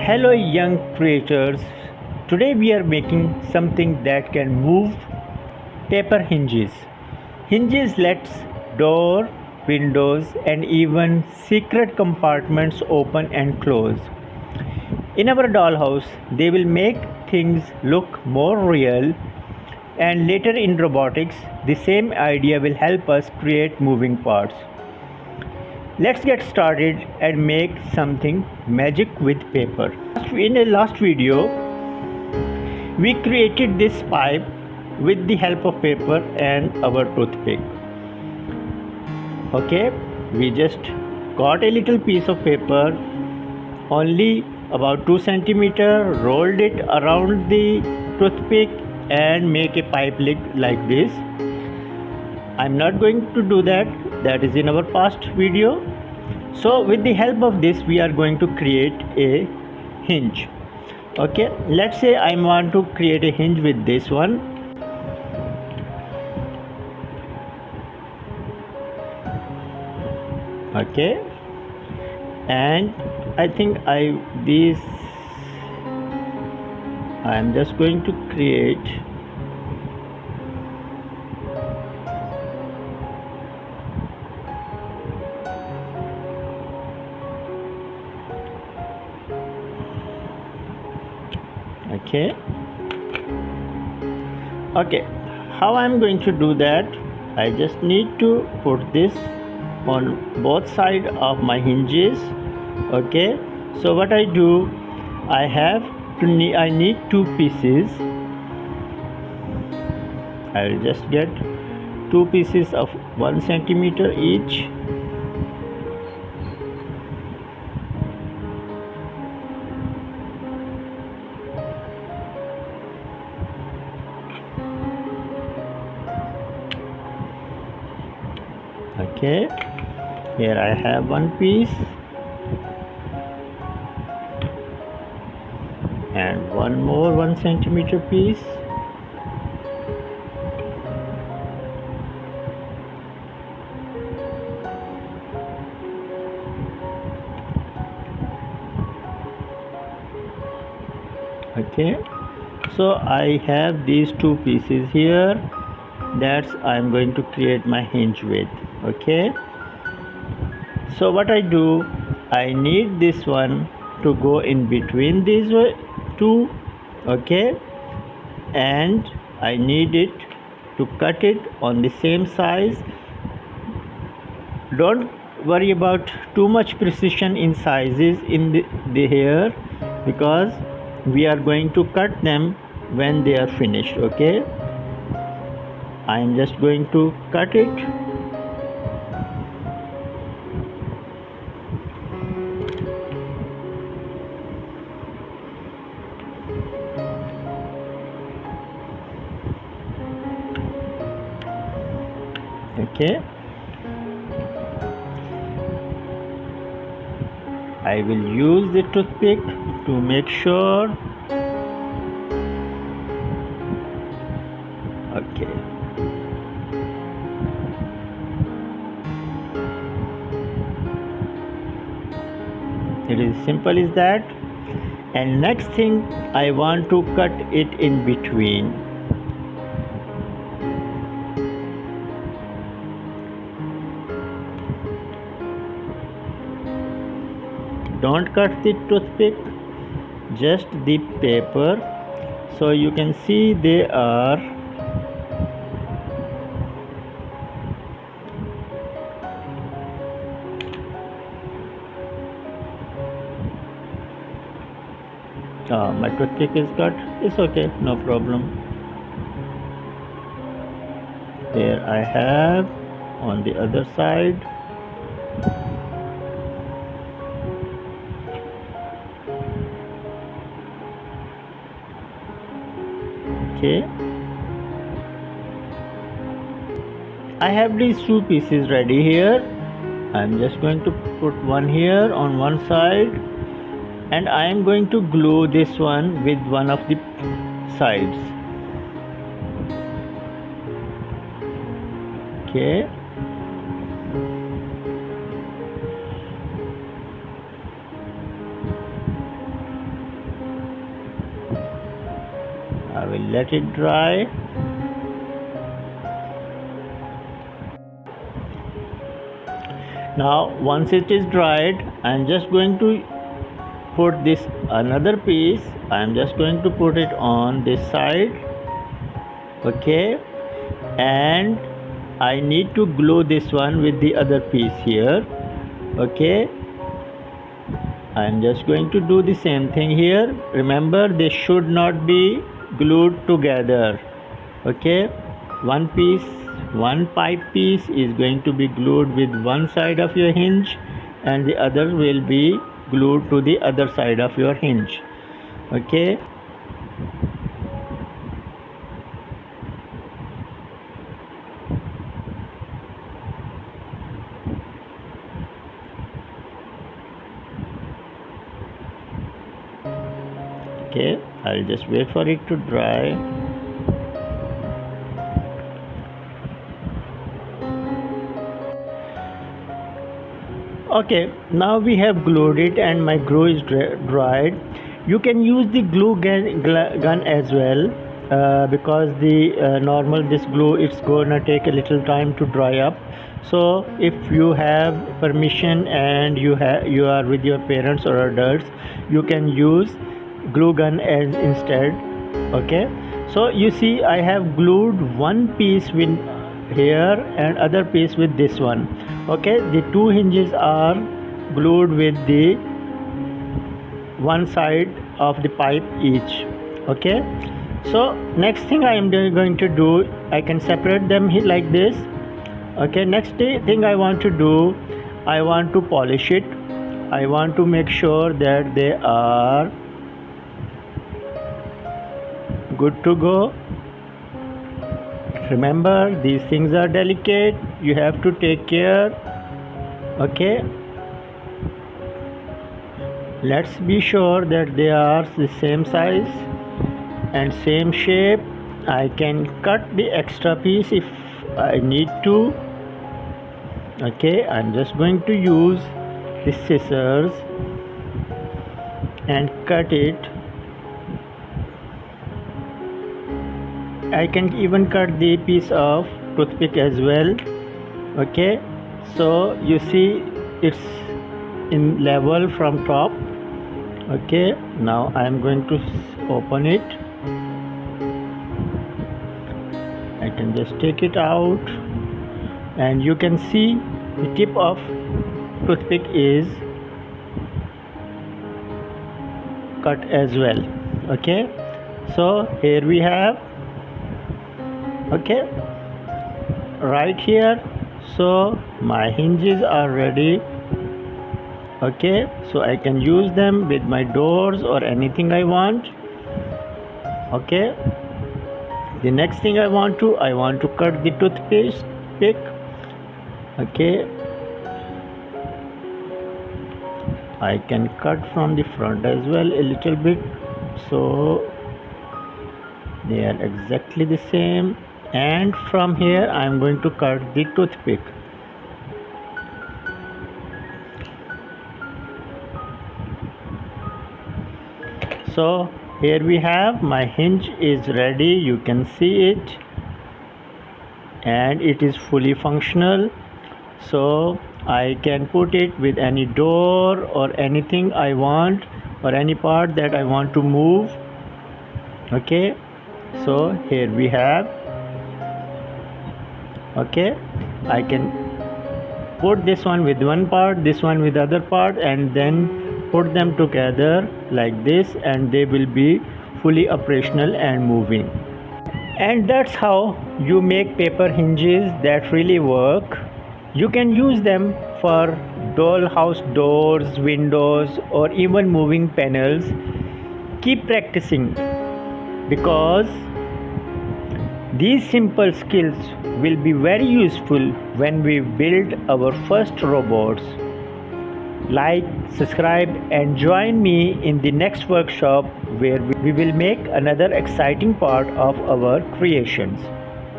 Hello, young creators. Today we are making something that can move paper hinges. Hinges lets door, windows, and even secret compartments open and close. In our dollhouse, they will make things look more real, and later in robotics, the same idea will help us create moving parts. Let's get started and make something magic with paper. In the last video, we created this pipe with the help of paper and our toothpick. Okay, we just got a little piece of paper, only about 2 centimeter, rolled it around the toothpick and make a pipe like this. I'm not going to do that is in our past video. So with the help of this we are going to create a hinge. Okay, let's say I want to create a hinge with this one. Okay, and I think I'm just going to create okay, how I'm going to do that? I just need to put this on both sides of my hinges. Okay, so what I do, I need two pieces. I'll just get two pieces of 1 centimeter each. Okay, here I have one piece and one more 1 centimeter piece. Okay, so I have these two pieces here that I'm going to create my hinge with. Okay, so what I do, I need this one to go in between these two. Okay, and I need it to cut it on the same size. Don't worry about too much precision in sizes in the hair, because we are going to cut them when they are finished. Okay, I am just going to cut it. Okay, I will use the toothpick to make sure. Okay, it is simple as that. And next thing, I want to cut it in between. Don't cut the toothpick, just the paper. So you can see they are my toothpick is cut. It's okay, no problem. Here I have on the other side. Okay, I have these two pieces ready here. I'm just going to put one here on one side, and I am going to glue this one with one of the sides. Okay, I will let it dry. Now once it is dried, I am just going to put this another piece. I am just going to put it on this side, okay, and I need to glue this one with the other piece here, okay. I am just going to do the same thing here. Remember, they should not be glued together, okay. One pipe piece is going to be glued with one side of your hinge, and the other will be glued to the other side of your hinge, okay. Okay, I'll just wait for it to dry. Okay, now we have glued it and my glue is dried. You can use the glue gun as well, because the normal this glue, it's gonna take a little time to dry up. So if you have permission and you are with your parents or adults, you can use glue gun as instead, okay. So you see, I have glued one piece with here and other piece with this one, okay. The two hinges are glued with the one side of the pipe each, okay. So next thing I am going to do, I can separate them like this, okay. Next thing I want to do, I want to polish it. I want to make sure that they are good to go. Remember, these things are delicate, you have to take care, okay. Let's be sure that they are the same size and same shape. I can cut the extra piece if I need to, okay. I'm just going to use the scissors and cut it. I can even cut the piece of toothpick as well, okay. So you see, it's in level from top, okay. Now I am going to open it. I can just take it out and you can see the tip of toothpick is cut as well, okay. So here we have, okay, right here. So my hinges are ready, okay. So I can use them with my doors or anything I want, okay. The next thing I want to cut the toothpick, okay. I can cut from the front as well a little bit, so they are exactly the same. And from here I am going to cut the toothpick. So here we have, my hinge is ready, you can see it, and it is fully functional. So I can put it with any door or anything I want, or any part that I want to move, okay. So here we have, okay. I can put this one with one part, this one with other part, and then put them together like this, and they will be fully operational and moving. And that's how you make paper hinges that really work. You can use them for dollhouse doors, windows, or even moving panels. Keep practicing, because these simple skills will be very useful when we build our first robots. Like, subscribe, and join me in the next workshop where we will make another exciting part of our creations.